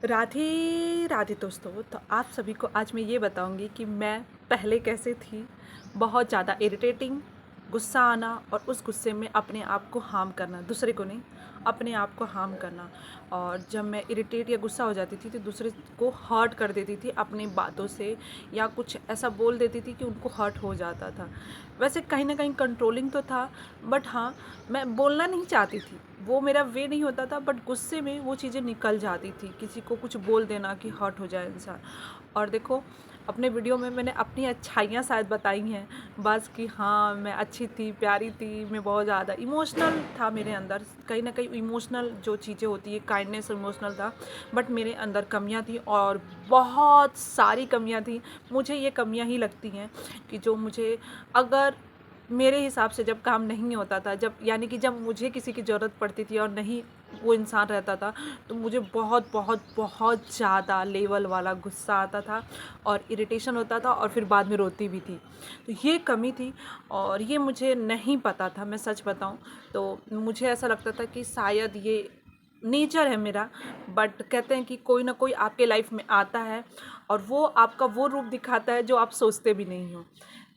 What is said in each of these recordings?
राधे राधे दोस्तों। तो आप सभी को आज मैं ये बताऊंगी कि मैं पहले कैसे थी। बहुत ज़्यादा इरिटेटिंग, गुस्सा आना और उस गुस्से में अपने आप को हार्म करना, दूसरे को नहीं, अपने आप को हार्म करना। और जब मैं इरिटेट या गुस्सा हो जाती थी तो दूसरे को हर्ट कर देती थी अपनी बातों से, या कुछ ऐसा बोल देती थी कि उनको हर्ट हो जाता था। वैसे कहीं ना कहीं कंट्रोलिंग तो था, बट हाँ, मैं बोलना नहीं चाहती थी, वो मेरा वे नहीं होता था, बट गुस्से में वो चीज़ें निकल जाती थी, किसी को कुछ बोल देना कि हर्ट हो जाए इंसान। और देखो, अपने वीडियो में मैंने अपनी अच्छाइयाँ शायद बताई हैं, बस कि हाँ मैं अच्छी थी, प्यारी थी, मैं बहुत ज़्यादा इमोशनल था मेरे अंदर। कहीं ना कहीं इमोशनल जो चीज़ें होती है, काइंडनेस इमोशनल था, बट मेरे अंदर कमियां थी और बहुत सारी कमियां थी। मुझे ये कमियां ही लगती हैं कि जो मुझे, अगर मेरे हिसाब से जब काम नहीं होता था, जब यानी कि जब मुझे किसी की ज़रूरत पड़ती थी और नहीं वो इंसान रहता था, तो मुझे बहुत बहुत बहुत ज़्यादा लेवल वाला गुस्सा आता था और इरिटेशन होता था, और फिर बाद में रोती भी थी। तो ये कमी थी और ये मुझे नहीं पता था, मैं सच बताऊं तो मुझे ऐसा लगता था कि शायद ये नेचर है मेरा। बट कहते हैं कि कोई ना कोई आपके लाइफ में आता है और वो आपका वो रूप दिखाता है जो आप सोचते भी नहीं हो।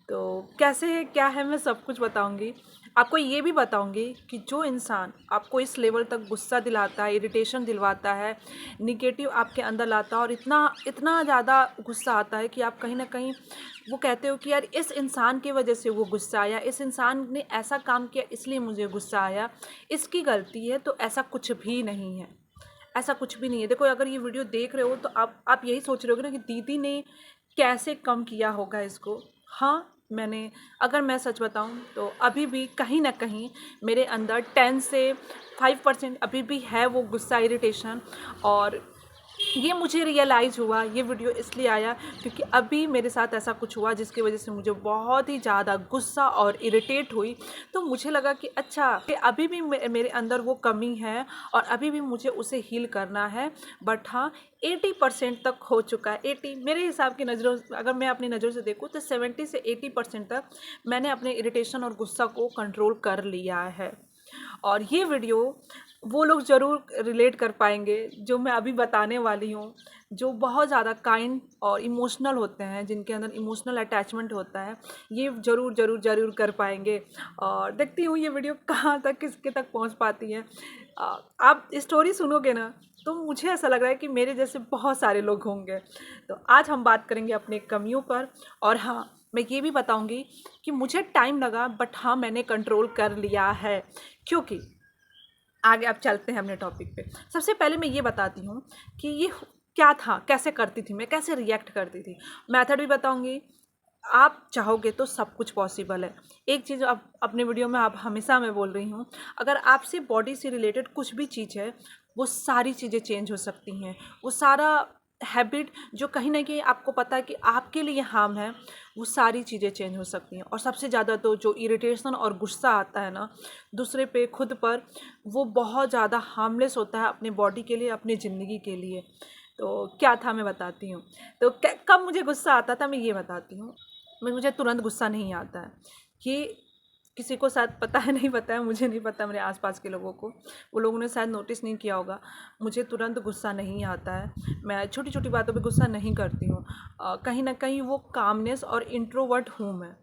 तो कैसे है, क्या है, मैं सब कुछ बताऊंगी। आपको ये भी बताऊंगी कि जो इंसान आपको इस लेवल तक गुस्सा दिलाता है, इरिटेशन दिलवाता है, निगेटिव आपके अंदर लाता है और इतना इतना ज़्यादा गुस्सा आता है कि आप कहीं ना कहीं वो कहते हो कि यार इस इंसान की वजह से वो गुस्सा आया, इस इंसान ने ऐसा काम किया इसलिए मुझे गुस्सा आया, इसकी गलती है। तो ऐसा कुछ भी नहीं है, ऐसा कुछ भी नहीं है। देखो, अगर ये वीडियो देख रहे हो तो आप यही सोच रहे होगे ना कि दीदी ने कैसे कम किया होगा इसको। हाँ, मैंने, अगर मैं सच बताऊं तो अभी भी कहीं ना कहीं मेरे अंदर 10 से 5% अभी भी है वो गुस्सा, इरिटेशन। और ये मुझे रियलाइज़ हुआ, ये वीडियो इसलिए आया क्योंकि अभी मेरे साथ ऐसा कुछ हुआ जिसकी वजह से मुझे बहुत ही ज़्यादा गुस्सा और इरिटेट हुई। तो मुझे लगा कि अच्छा, कि अभी भी मेरे अंदर वो कमी है और अभी भी मुझे उसे हील करना है। बट हाँ, 80% तक हो चुका है। 80 मेरे हिसाब की नज़रों, अगर मैं अपनी नज़रों से देखूँ तो 70 से 80% तक मैंने अपने इरिटेशन और गुस्सा को कंट्रोल कर लिया है। और ये वीडियो वो लोग ज़रूर रिलेट कर पाएंगे जो मैं अभी बताने वाली हूँ, जो बहुत ज़्यादा काइंड और इमोशनल होते हैं, जिनके अंदर इमोशनल अटैचमेंट होता है। ये ज़रूर ज़रूर ज़रूर कर पाएंगे। और देखती हूँ ये वीडियो कहाँ तक, किसके तक पहुँच पाती है। आप स्टोरी सुनोगे ना तो मुझे ऐसा लग रहा है कि मेरे जैसे बहुत सारे लोग होंगे। तो आज हम बात करेंगे अपने कमियों पर। और हाँ, मैं ये भी बताऊंगी कि मुझे टाइम लगा, बट हाँ मैंने कंट्रोल कर लिया है। क्योंकि आगे अब चलते हैं अपने टॉपिक पे। सबसे पहले मैं ये बताती हूँ कि ये क्या था, कैसे करती थी मैं, कैसे रिएक्ट करती थी। मेथड भी बताऊँगी। आप चाहोगे तो सब कुछ पॉसिबल है। एक चीज़ अब अपने वीडियो में आप हमेशा मैं बोल रही हूँ, अगर आपसे बॉडी से रिलेटेड कुछ भी चीज़ है, वो सारी चीज़ें चेंज हो सकती हैं। वो सारा हैबिट जो कहीं ना कहीं आपको पता है कि आपके लिए हार्म है, वो सारी चीज़ें चेंज हो सकती हैं। और सबसे ज़्यादा तो जो इरिटेशन और गुस्सा आता है ना दूसरे पे, खुद पर, वो बहुत ज़्यादा हार्मलेस होता है अपने बॉडी के लिए, अपनी ज़िंदगी के लिए। तो क्या था मैं बताती हूँ। तो कब मुझे गुस्सा आता था मैं ये बताती हूँ। मुझे तुरंत गुस्सा नहीं आता है। ये किसी को शायद पता है, नहीं पता है, मुझे नहीं पता, मेरे आसपास के लोगों को, वो लोगों ने शायद नोटिस नहीं किया होगा। मुझे तुरंत गुस्सा नहीं आता है। मैं छोटी छोटी बातों पे गुस्सा नहीं करती हूँ। कहीं ना कहीं वो कामनेस और इंट्रोवर्ट हूँ मैं।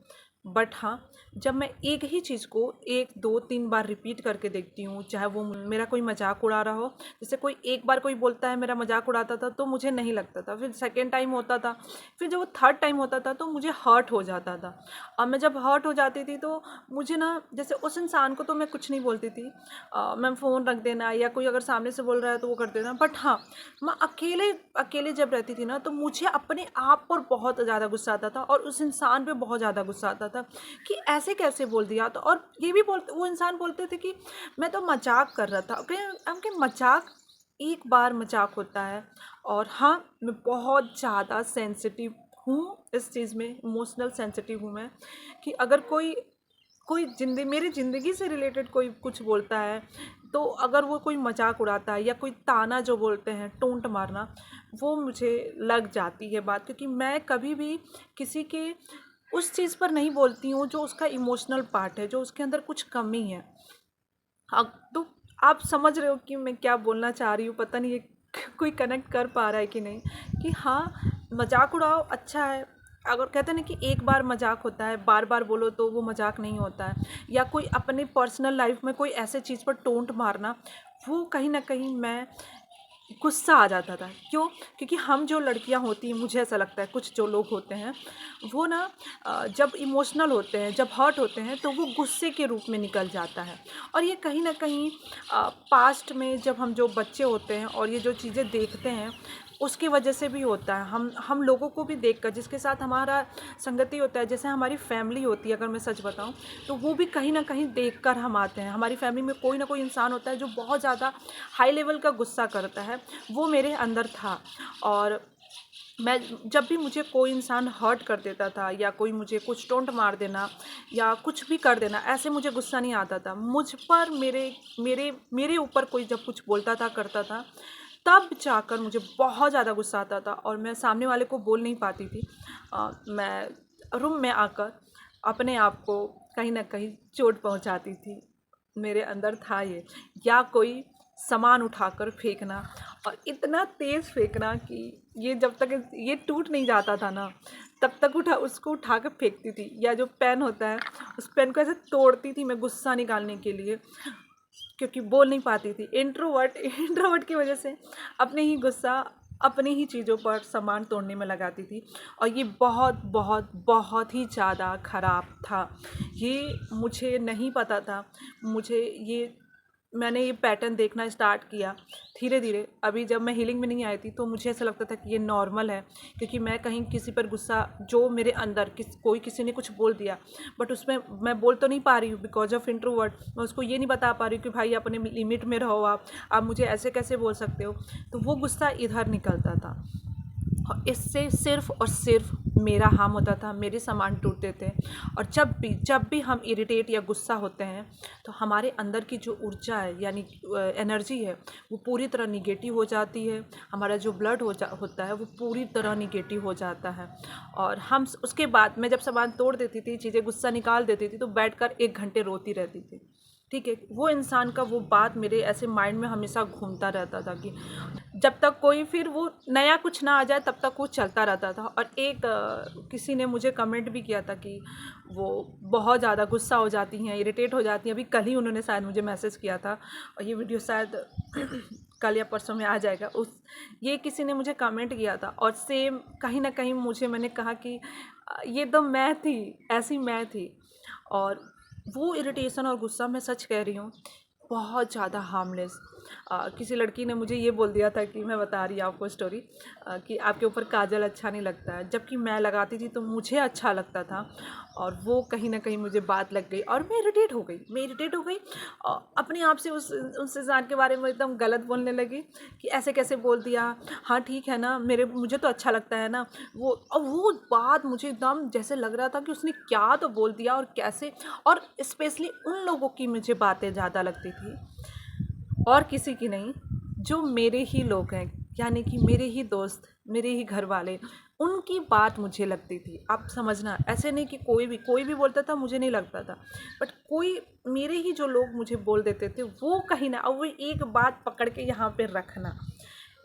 बट हाँ, जब मैं एक ही चीज़ को 1 2 3 बार रिपीट करके देखती हूँ, चाहे वो मेरा कोई मजाक उड़ा रहा हो, जैसे कोई एक बार कोई बोलता है मेरा मजाक उड़ाता था तो मुझे नहीं लगता था, फिर सेकेंड टाइम होता था, फिर जब वो थर्ड टाइम होता था तो मुझे हर्ट हो जाता था। और मैं जब हर्ट हो जाती थी तो मुझे ना, जैसे उस इंसान को तो मैं कुछ नहीं बोलती थी, मैं फ़ोन रख देना, या कोई अगर सामने से बोल रहा है तो वो कर देना। बट हाँ, मैं अकेले अकेले जब रहती थी ना तो मुझे अपने आप पर बहुत ज़्यादा गुस्सा आता था और उस इंसान पे बहुत ज़्यादा गुस्सा आता था कि ऐसे कैसे बोल दिया। तो और ये भी बोलते, वो इंसान बोलते थे कि मैं तो मजाक कर रहा था। कि मजाक एक बार मजाक होता है। और हाँ, मैं बहुत ज़्यादा सेंसिटिव हूँ इस चीज़ में, इमोशनल सेंसिटिव हूँ मैं। कि अगर कोई कोई मेरी ज़िंदगी से रिलेटेड कोई कुछ बोलता है, तो अगर वो कोई मजाक उड़ाता है या कोई ताना जो बोलते हैं, टोंट मारना, वो मुझे लग जाती है बात। क्योंकि मैं कभी भी किसी के उस चीज़ पर नहीं बोलती हूँ जो उसका इमोशनल पार्ट है, जो उसके अंदर कुछ कमी है। हाँ, तो आप समझ रहे हो कि मैं क्या बोलना चाह रही हूँ। पता नहीं ये कोई कनेक्ट कर पा रहा है कि नहीं, कि हाँ मजाक उड़ाओ अच्छा है। अगर कहते हैं ना कि एक बार मजाक होता है, बार बार बोलो तो वो मजाक नहीं होता है। या कोई अपने पर्सनल लाइफ में कोई ऐसे चीज़ पर टोंट मारना, वो कहीं ना कहीं मैं गुस्सा आ जाता था। क्यों? क्योंकि हम जो लड़कियां होती हैं, मुझे ऐसा लगता है कुछ जो लोग होते हैं वो ना जब इमोशनल होते हैं, जब हर्ट होते हैं, तो वो गुस्से के रूप में निकल जाता है। और ये कहीं ना कहीं पास्ट में जब हम जो बच्चे होते हैं और ये जो चीज़ें देखते हैं उसकी वजह से भी होता है। हम लोगों को भी देखकर, जिसके साथ हमारा संगति होता है, जैसे हमारी फैमिली होती है, अगर मैं सच बताऊं तो वो भी कहीं ना कहीं देखकर हम आते हैं। हमारी फैमिली में कोई ना कोई इंसान होता है जो बहुत ज़्यादा हाई लेवल का गुस्सा करता है, वो मेरे अंदर था। और मैं जब भी मुझे कोई इंसान हर्ट कर देता था या कोई मुझे कुछ टोंट मार देना या कुछ भी कर देना, ऐसे मुझे गुस्सा नहीं आता था। मुझ पर मेरे मेरे मेरे ऊपर कोई जब कुछ बोलता था, करता था, तब जाकर मुझे बहुत ज़्यादा गुस्सा आता था और मैं सामने वाले को बोल नहीं पाती थी। मैं रूम में आकर अपने आप को कहीं ना कहीं चोट पहुंचाती थी। मेरे अंदर था ये। या कोई सामान उठाकर फेंकना, और इतना तेज़ फेंकना कि ये जब तक ये टूट नहीं जाता था ना, तब तक उसको उठा कर फेंकती थी। या जो पेन होता है, उस पेन को ऐसे तोड़ती थी मैं गुस्सा निकालने के लिए, क्योंकि बोल नहीं पाती थी। इंट्रोवर्ट की वजह से अपने ही गुस्सा अपनी ही चीज़ों पर सामान तोड़ने में लगाती थी। और ये बहुत बहुत बहुत ही ज़्यादा ख़राब था। ये मुझे नहीं पता था। मुझे ये मैंने ये पैटर्न देखना स्टार्ट किया धीरे धीरे। अभी जब मैं हीलिंग में नहीं आई थी तो मुझे ऐसा लगता था कि ये नॉर्मल है, क्योंकि मैं कहीं किसी पर गुस्सा, जो मेरे अंदर कोई किसी ने कुछ बोल दिया, बट उसमें मैं बोल तो नहीं पा रही हूँ बिकॉज ऑफ इंट्रोवर्ट। मैं उसको ये नहीं बता पा रही हूँ कि भाई अपने लिमिट में रहो, आप मुझे ऐसे कैसे बोल सकते हो। तो वो गुस्सा इधर निकलता था और इससे सिर्फ और सिर्फ मेरा हार्म होता था, मेरे सामान टूटते थे। और जब भी हम इरिटेट या गुस्सा होते हैं तो हमारे अंदर की जो ऊर्जा है, यानी एनर्जी है, वो पूरी तरह निगेटिव हो जाती है। हमारा जो ब्लड होता है वो पूरी तरह निगेटिव हो जाता है। और हम उसके बाद मैं जब सामान तोड़ देती थी, चीज़ें गुस्सा निकाल देती थी, तो बैठकर 1 घंटे रोती रहती थी। ठीक है, वो इंसान का वो बात मेरे ऐसे माइंड में हमेशा घूमता रहता था कि जब तक कोई फिर वो नया कुछ ना आ जाए तब तक वो चलता रहता था। और एक किसी ने मुझे कमेंट भी किया था कि वो बहुत ज़्यादा गुस्सा हो जाती हैं, इरिटेट हो जाती हैं। अभी कल ही उन्होंने शायद मुझे मैसेज किया था और ये वीडियो शायद कल या परसों में आ जाएगा। ये किसी ने मुझे कमेंट किया था और सेम कहीं ना कहीं मैंने कहा कि ये तो मैं थी, ऐसी मैं थी। और वो इरिटेशन और गुस्सा, मैं सच कह रही हूँ, बहुत ज़्यादा हार्मलेस। किसी लड़की ने मुझे ये बोल दिया था कि, मैं बता रही हूँ आपको स्टोरी, कि आपके ऊपर काजल अच्छा नहीं लगता है, जबकि मैं लगाती थी तो मुझे अच्छा लगता था। और वो कहीं ना कहीं मुझे बात लग गई और मैं इरिटेट हो गई और अपने आप से उस इंसान के बारे में एकदम गलत बोलने लगी कि ऐसे कैसे बोल दिया, हाँ ठीक है ना, मुझे तो अच्छा लगता है ना। वो बात मुझे एकदम जैसे लग रहा था कि उसने क्या तो बोल दिया और कैसे। और स्पेशली उन लोगों की मुझे बातें ज़्यादा लगती थी और किसी की नहीं, जो मेरे ही लोग हैं, यानी कि मेरे ही दोस्त, मेरे ही घर वाले, उनकी बात मुझे लगती थी। आप समझना, ऐसे नहीं कि कोई भी बोलता था मुझे नहीं लगता था, बट कोई मेरे ही जो लोग मुझे बोल देते थे, वो कहीं ना, और वो एक बात पकड़ के यहाँ पे रखना,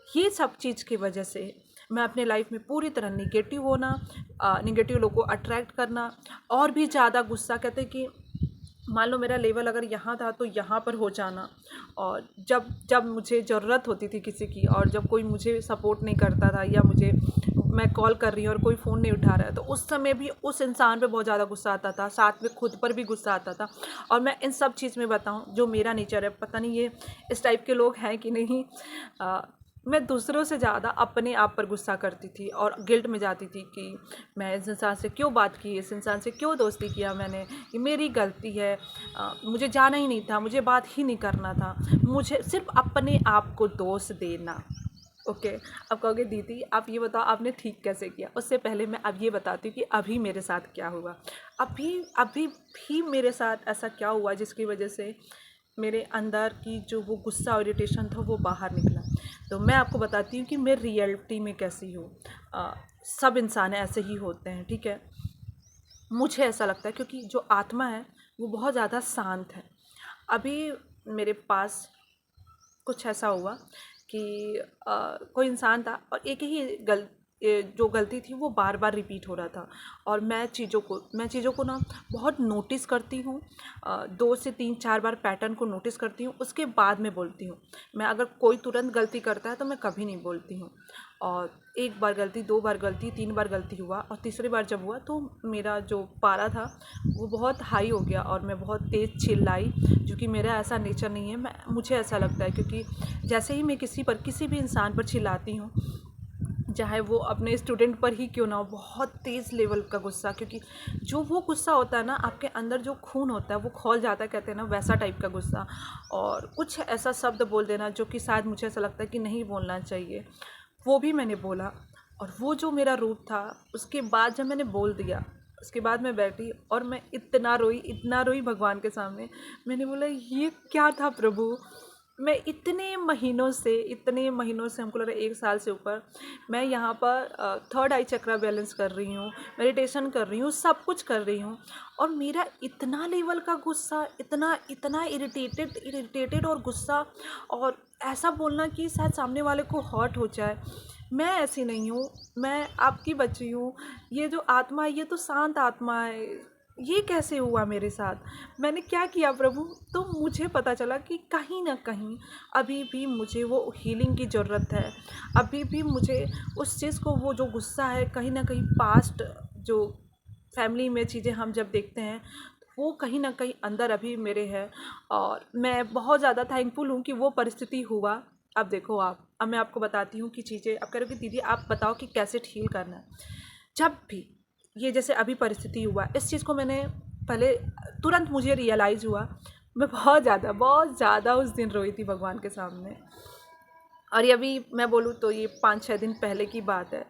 ये सब चीज़ की वजह से मैं अपने लाइफ में पूरी तरह निगेटिव होना, निगेटिव लोगों को अट्रैक्ट करना, और भी ज़्यादा गुस्सा, कहते कि मान लो मेरा लेवल अगर यहाँ था तो यहाँ पर हो जाना। और जब जब मुझे ज़रूरत होती थी किसी की, और जब कोई मुझे सपोर्ट नहीं करता था, या मैं कॉल कर रही हूँ और कोई फ़ोन नहीं उठा रहा है, तो उस समय भी उस इंसान पे बहुत ज़्यादा गुस्सा आता था, साथ में खुद पर भी गुस्सा आता था। और मैं इन सब चीज़ में बताऊँ, जो मेरा नेचर है, पता नहीं ये इस टाइप के लोग हैं कि नहीं, मैं दूसरों से ज़्यादा अपने आप पर गुस्सा करती थी और गिल्ट में जाती थी कि मैं इस इंसान से क्यों बात की, इस इंसान से क्यों दोस्ती किया मैंने, ये मेरी गलती है, मुझे जाना ही नहीं था, मुझे बात ही नहीं करना था। मुझे सिर्फ अपने आप को दोष देना। ओके, अब कहोगे दीदी आप ये बताओ आपने ठीक कैसे किया। उससे पहले मैं अब ये बताती हूँ कि अभी मेरे साथ क्या हुआ। अभी भी मेरे साथ ऐसा क्या हुआ जिसकी वजह से मेरे अंदर की जो वो गुस्सा और इरिटेशन था वो बाहर निकला। तो मैं आपको बताती हूँ कि मैं रियलिटी में कैसी हूँ। सब इंसान ऐसे ही होते हैं, ठीक है। मुझे ऐसा लगता है क्योंकि जो आत्मा है वो बहुत ज़्यादा शांत है। अभी मेरे पास कुछ ऐसा हुआ कि कोई इंसान था और एक ही जो गलती थी वो बार बार रिपीट हो रहा था। और मैं चीज़ों को ना बहुत नोटिस करती हूँ, 2 से 3 4 बार पैटर्न को नोटिस करती हूँ, उसके बाद में बोलती हूँ। मैं अगर कोई तुरंत गलती करता है तो मैं कभी नहीं बोलती हूँ। और 1 बार गलती, 2 बार गलती, 3 बार गलती हुआ, और तीसरी बार जब हुआ तो मेरा जो पारा था वो बहुत हाई हो गया और मैं बहुत तेज़ चिल्लाई, जो कि मेरा ऐसा नेचर नहीं है। मुझे ऐसा लगता है, क्योंकि जैसे ही मैं किसी भी इंसान पर चिल्लाती हूँ, चाहे वो अपने स्टूडेंट पर ही क्यों ना हो, बहुत तेज़ लेवल का गुस्सा, क्योंकि जो वो गुस्सा होता है ना, आपके अंदर जो खून होता है वो खौल जाता है, कहते हैं ना, वैसा टाइप का गुस्सा। और कुछ ऐसा शब्द बोल देना जो कि शायद मुझे ऐसा लगता है कि नहीं बोलना चाहिए, वो भी मैंने बोला। और वो जो मेरा रूप था, उसके बाद जब मैंने बोल दिया, उसके बाद मैं बैठी और मैं इतना रोई भगवान के सामने। मैंने बोला, ये क्या था प्रभु। मैं इतने महीनों से, हमको लग रहा है 1 साल से ऊपर, मैं यहाँ पर थर्ड आई चक्रा बैलेंस कर रही हूँ, मेडिटेशन कर रही हूँ, सब कुछ कर रही हूँ, और मेरा इतना लेवल का गुस्सा, इतना इतना इरिटेटेड और गुस्सा, और ऐसा बोलना कि शायद सामने वाले को हर्ट हो जाए। मैं ऐसी नहीं हूँ, मैं आपकी बच्ची हूँ। ये जो आत्मा है, ये तो शांत आत्मा है। ये कैसे हुआ मेरे साथ? मैंने क्या किया प्रभु? तो मुझे पता चला कि कहीं ना कहीं अभी भी मुझे वो हीलिंग की ज़रूरत है। अभी भी मुझे उस चीज़ को, वो जो गुस्सा है, कहीं ना कहीं पास्ट, जो फैमिली में चीज़ें हम जब देखते हैं, वो कहीं ना कहीं अंदर अभी मेरे है। और मैं बहुत ज़्यादा थैंकफुल हूँ कि वो परिस्थिति हुआ। अब देखो, अब मैं आपको बताती हूँ कि चीज़ें, अब कह रहे हो कि दीदी आप बताओ कि कैसे हील करना है। जब भी ये जैसे अभी परिस्थिति हुआ, इस चीज़ को मैंने पहले, तुरंत मुझे रियलाइज़ हुआ। मैं बहुत ज़्यादा उस दिन रोई थी भगवान के सामने। और ये अभी मैं बोलूँ तो ये 5-6 दिन पहले की बात है।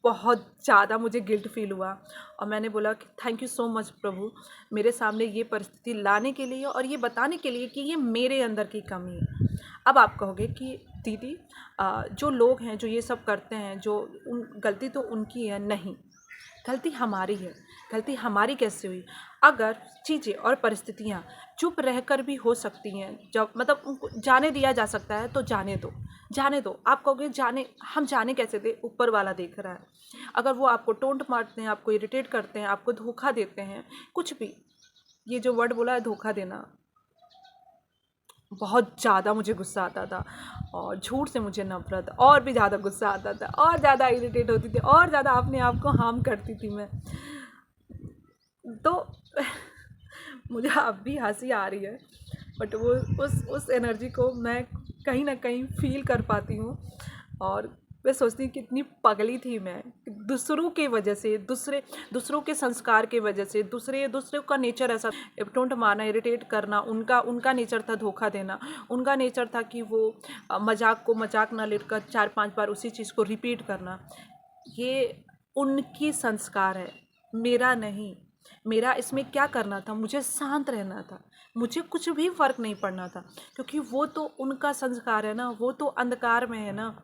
बहुत ज़्यादा मुझे गिल्ट फील हुआ और मैंने बोला कि थैंक यू सो मच प्रभु, मेरे सामने ये परिस्थिति लाने के लिए और ये बताने के लिए कि ये मेरे अंदर की कमी है। अब आप कहोगे कि दीदी, जो लोग हैं जो ये सब करते हैं, जो गलती तो उनकी है। नहीं, गलती हमारी है। गलती हमारी कैसे हुई? अगर चीज़ें और परिस्थितियाँ चुप रहकर भी हो सकती हैं, जब मतलब उनको जाने दिया जा सकता है, तो जाने दो। आप कहोगे जाने, हम जाने कैसे दें? ऊपर वाला देख रहा है। अगर वो आपको टोंट मारते हैं, आपको इरिटेट करते हैं, आपको धोखा देते हैं, कुछ भी, ये जो वर्ड बोला है धोखा देना, बहुत ज़्यादा मुझे गुस्सा आता था। और झूठ से मुझे नफ़रत, और भी ज़्यादा गुस्सा आता था, और ज़्यादा इरिटेट होती थी, और ज़्यादा अपने आप को हार्म करती थी मैं। तो मुझे अब भी हंसी आ रही है, बट वो उस एनर्जी को मैं कहीं ना कहीं फील कर पाती हूँ। और मैं सोचती हूँ कितनी पगली थी मैं, दूसरों के वजह से, दूसरों के संस्कार के वजह से, दूसरों का नेचर ऐसा, टोंट मारना, इरिटेट करना, उनका नेचर था धोखा देना। उनका नेचर था कि वो मजाक को मजाक ना लेकर 4-5 बार उसी चीज़ को रिपीट करना। ये उनकी संस्कार है, मेरा नहीं। मेरा इसमें क्या करना था? मुझे शांत रहना था, मुझे कुछ भी फ़र्क नहीं पड़ना था, क्योंकि वो तो उनका संस्कार है ना, वो तो अंधकार में है ना।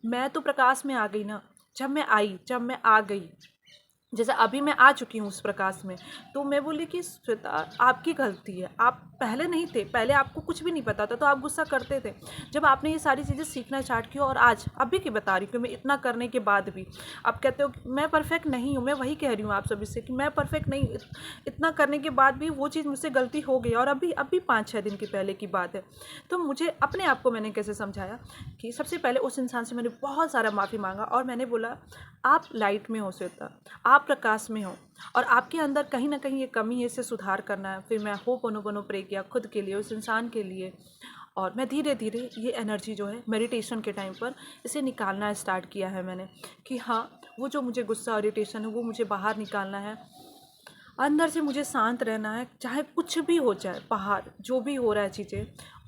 मैं तो प्रकाश में आ गई ना। जब मैं आ गई, जैसे अभी मैं आ चुकी हूँ उस प्रकाश में, तो मैं बोली कि श्वेता, आपकी गलती है, आप पहले नहीं थे, पहले आपको कुछ भी नहीं पता था तो आप गुस्सा करते थे। जब आपने ये सारी चीज़ें सीखना स्टार्ट किया, और आज अभी की बता रही हूँ कि मैं इतना करने के बाद भी आप कहते हो कि मैं परफेक्ट नहीं हूँ, मैं वही कह रही हूँ आप सभी से कि मैं परफेक्ट नहीं, इतना करने के बाद भी वो चीज़ मुझसे गलती हो गई, और अभी 5-6 दिन की पहले की बात है। तो मुझे अपने आप को मैंने कैसे समझाया कि सबसे पहले उस इंसान से मैंने बहुत सारा माफ़ी मांगा, और मैंने बोला, आप लाइट में हो श्वेता, आप प्रकाश में हो, और आपके अंदर कहीं ना कहीं ये कमी है, इसे सुधार करना है। फिर मैं होपोनोपोनो प्रे किया खुद के लिए, उस इंसान के लिए, और मैं धीरे धीरे ये एनर्जी जो है मेडिटेशन के टाइम पर इसे निकालना स्टार्ट किया है मैंने, कि हाँ, वो जो मुझे गुस्सा और इरिटेशन है वो मुझे बाहर निकालना है। अंदर से मुझे शांत रहना है, चाहे कुछ भी हो जाए, बाहर जो भी हो रहा है चीज़ें,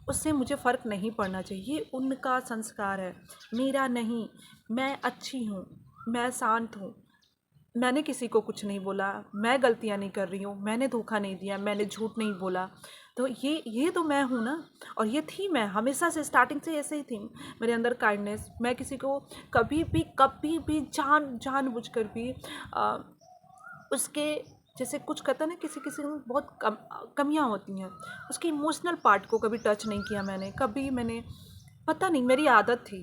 उससे मुझे फ़र्क नहीं पड़ना चाहिए। ये उनका संस्कार है, मेरा नहीं। मैं अच्छी हूँ, मैं शांत हूँ, मैंने किसी को कुछ नहीं बोला, मैं गलतियाँ नहीं कर रही हूँ, मैंने धोखा नहीं दिया, मैंने झूठ नहीं बोला। तो ये तो मैं हूँ ना। और ये थी मैं, हमेशा से, स्टार्टिंग से ऐसे ही थी मेरे अंदर काइंडनेस। मैं किसी को कभी भी जानबूझकर भी उसके, जैसे कुछ कहता है ना, किसी किसी में बहुत कमियाँ होती हैं, उसके इमोशनल पार्ट को कभी टच नहीं किया मैंने। कभी मैंने पता नहीं मेरी आदत थी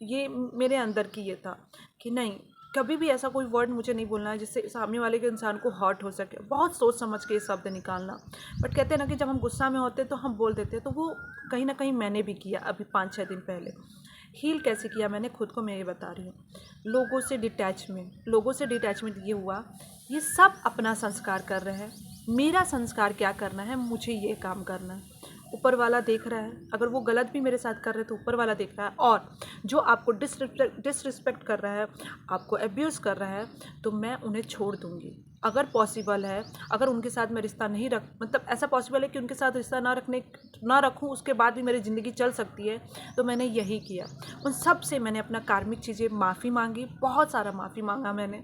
ये मेरे अंदर की ये था कि नहीं, कभी भी ऐसा कोई वर्ड मुझे नहीं बोलना है जिससे सामने वाले के इंसान को हर्ट हो सके। बहुत सोच समझ के ये शब्द निकालना। बट कहते हैं ना कि जब हम गुस्सा में होते हैं तो हम बोल देते हैं, तो वो कहीं ना कहीं मैंने भी किया अभी 5-6 दिन पहले। हील कैसे किया मैंने खुद को, मैं ये बता रही हूँ। लोगों से डिटैचमेंट ये हुआ, ये सब अपना संस्कार कर रहे हैं, मेरा संस्कार क्या करना है, मुझे ये काम करना है। ऊपर वाला देख रहा है, अगर वो गलत भी मेरे साथ कर रहे हैं तो ऊपर वाला देख रहा है। और जो आपको डिसरिस्पेक्ट कर रहा है, आपको अब्यूज़ कर रहा है, तो मैं उन्हें छोड़ दूँगी। अगर पॉसिबल है, अगर उनके साथ मैं रिश्ता नहीं रख मतलब ऐसा पॉसिबल है कि उनके साथ रिश्ता ना रखूँ, उसके बाद भी मेरी ज़िंदगी चल सकती है, तो मैंने यही किया। उन सब से मैंने अपना कार्मिक चीज़ें माफ़ी मांगी, बहुत सारा माफ़ी मांगा मैंने,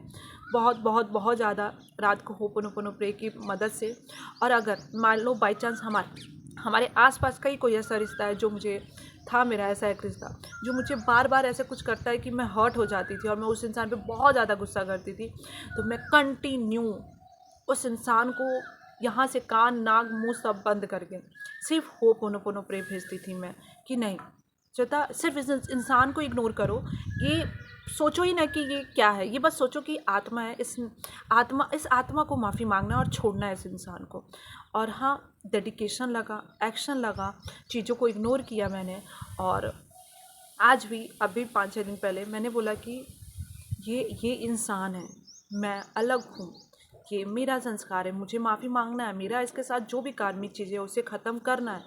बहुत बहुत बहुत ज़्यादा, रात को होपोनोपोनो प्रे की मदद से। और अगर मान लो बाई चांस हमारे आसपास का ही कोई ऐसा रिश्ता है जो मुझे था, मेरा ऐसा एक रिश्ता जो मुझे बार बार ऐसे कुछ करता है कि मैं हर्ट हो जाती थी और मैं उस इंसान पे बहुत ज़्यादा गुस्सा करती थी, तो मैं कंटिन्यू उस इंसान को यहाँ से कान नाक मुंह सब बंद करके सिर्फ होपोनोपोनो प्रे भेजती थी मैं कि नहीं श्वेता, सिर्फ इस इंसान को इग्नोर करो। ये सोचो ही ना कि ये क्या है, ये बस सोचो कि आत्मा है, इस आत्मा को माफ़ी मांगना और छोड़ना है इस इंसान को। और हाँ, डेडिकेशन लगा, एक्शन लगा, चीज़ों को इग्नोर किया मैंने। और आज भी अभी 5-6 दिन पहले मैंने बोला कि ये इंसान है, मैं अलग हूँ, ये मेरा संस्कार है, मुझे माफ़ी मांगना है, मेरा इसके साथ जो भी कार्मिक चीज़ें है उसे ख़त्म करना है।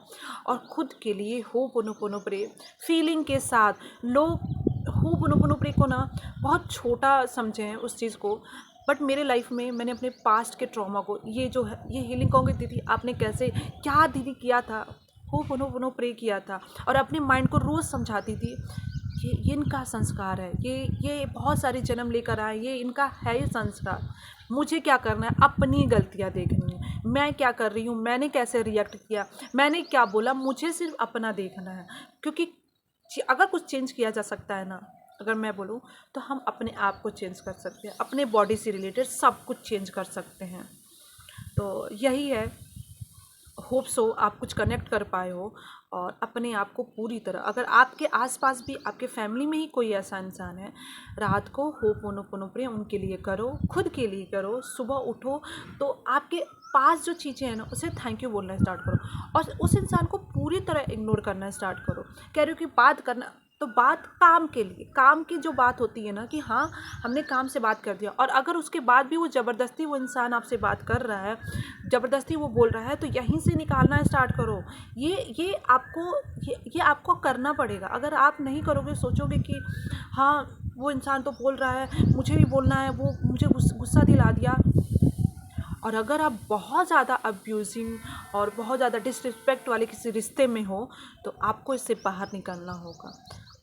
और खुद के लिए होपोनोपोनो प्रे फीलिंग के साथ, लोग होपोनोपोनो प्रे को ना बहुत छोटा समझे हैं उस चीज़ को, बट मेरे लाइफ में मैंने अपने पास्ट के ट्रॉमा को, ये जो है ये हीलिंग कहूँगी दीदी आपने कैसे क्या दीदी किया था, होपोनोपोनो प्रे किया था और अपने माइंड को रोज़ समझाती थी ये इनका संस्कार है, ये बहुत सारे जन्म लेकर आए, ये इनका है ये संस्कार। मुझे क्या करना है, अपनी गलतियाँ देखनी है, मैं क्या कर रही हूँ, मैंने कैसे रिएक्ट किया, मैंने क्या बोला, मुझे सिर्फ अपना देखना है। क्योंकि अगर कुछ चेंज किया जा सकता है ना, अगर मैं बोलूँ तो हम अपने आप को चेंज कर सकते हैं, अपने बॉडी से रिलेटेड सब कुछ चेंज कर सकते हैं। तो यही है, होप सो आप कुछ कनेक्ट कर पाए हो। और अपने आप को पूरी तरह, अगर आपके आसपास भी आपके फैमिली में ही कोई ऐसा इंसान है, रात को होपोनोपोनो प्रे उनके लिए करो, खुद के लिए करो। सुबह उठो तो आपके पास जो चीज़ें हैं ना उसे थैंक यू बोलना स्टार्ट करो और उस इंसान को पूरी तरह इग्नोर करना स्टार्ट करो। कह रही हो कि बात करना, तो बात काम के लिए, काम की जो बात होती है ना कि हाँ हमने काम से बात कर दिया, और अगर उसके बाद भी वो ज़बरदस्ती वो इंसान आपसे बात कर रहा है, ज़बरदस्ती वो बोल रहा है, तो यहीं से निकालना स्टार्ट करो। ये आपको करना पड़ेगा। अगर आप नहीं करोगे, सोचोगे कि हाँ वो इंसान तो बोल रहा है, मुझे भी बोलना है, वो मुझे गुस्सा दिला दिया। और अगर आप बहुत ज़्यादा अब्यूजिंग और बहुत ज़्यादा डिसरिस्पेक्ट वाले किसी रिश्ते में हो, तो आपको इससे बाहर निकलना होगा।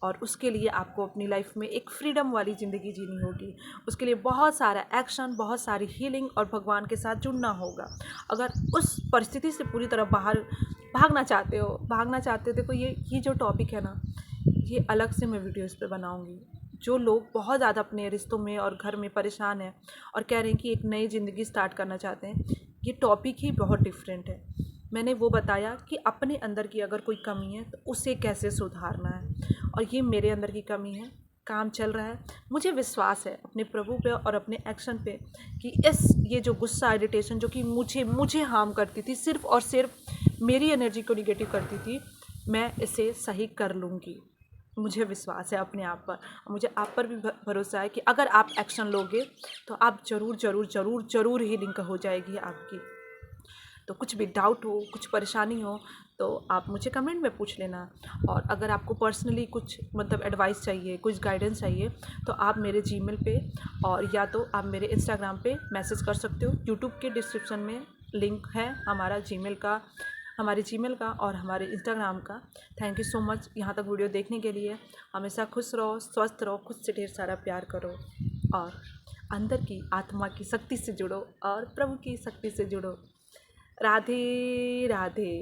और उसके लिए आपको अपनी लाइफ में एक फ्रीडम वाली ज़िंदगी जीनी होगी। उसके लिए बहुत सारा एक्शन, बहुत सारी हीलिंग और भगवान के साथ जुड़ना होगा। अगर उस परिस्थिति से पूरी तरह बाहर भागना चाहते हो, देखो ये जो टॉपिक है ना, ये अलग से मैं वीडियोस पे बनाऊंगी। जो लोग बहुत ज़्यादा अपने रिश्तों में और घर में परेशान हैं और कह रहे हैं कि एक नई ज़िंदगी स्टार्ट करना चाहते हैं, ये टॉपिक ही बहुत डिफरेंट है। मैंने वो बताया कि अपने अंदर की अगर कोई कमी है तो उसे कैसे सुधारना है, और ये मेरे अंदर की कमी है, काम चल रहा है। मुझे विश्वास है अपने प्रभु पे और अपने एक्शन पे कि ये जो गुस्सा, इरिटेशन जो कि मुझे हार्म करती थी, सिर्फ और सिर्फ मेरी एनर्जी को निगेटिव करती थी, मैं इसे सही कर लूँगी। मुझे विश्वास है अपने आप पर, मुझे आप पर भी भरोसा है कि अगर आप एक्शन लोगे तो आप ज़रूर हीलिंग हो जाएगी आपकी। तो कुछ भी डाउट हो, कुछ परेशानी हो, तो आप मुझे कमेंट में पूछ लेना। और अगर आपको पर्सनली कुछ मतलब एडवाइस चाहिए, कुछ गाइडेंस चाहिए, तो आप मेरे जीमेल पे और या तो आप मेरे इंस्टाग्राम पे मैसेज कर सकते हो। यूट्यूब के डिस्क्रिप्शन में लिंक है हमारे जीमेल का और हमारे इंस्टाग्राम का। थैंक यू सो मच यहाँ तक वीडियो देखने के लिए। हमेशा खुश रहो, स्वस्थ रहो, खुद से ढेर सारा प्यार करो और अंदर की आत्मा की शक्ति से जुड़ो और प्रभु की शक्ति से जुड़ो। राधे राधे।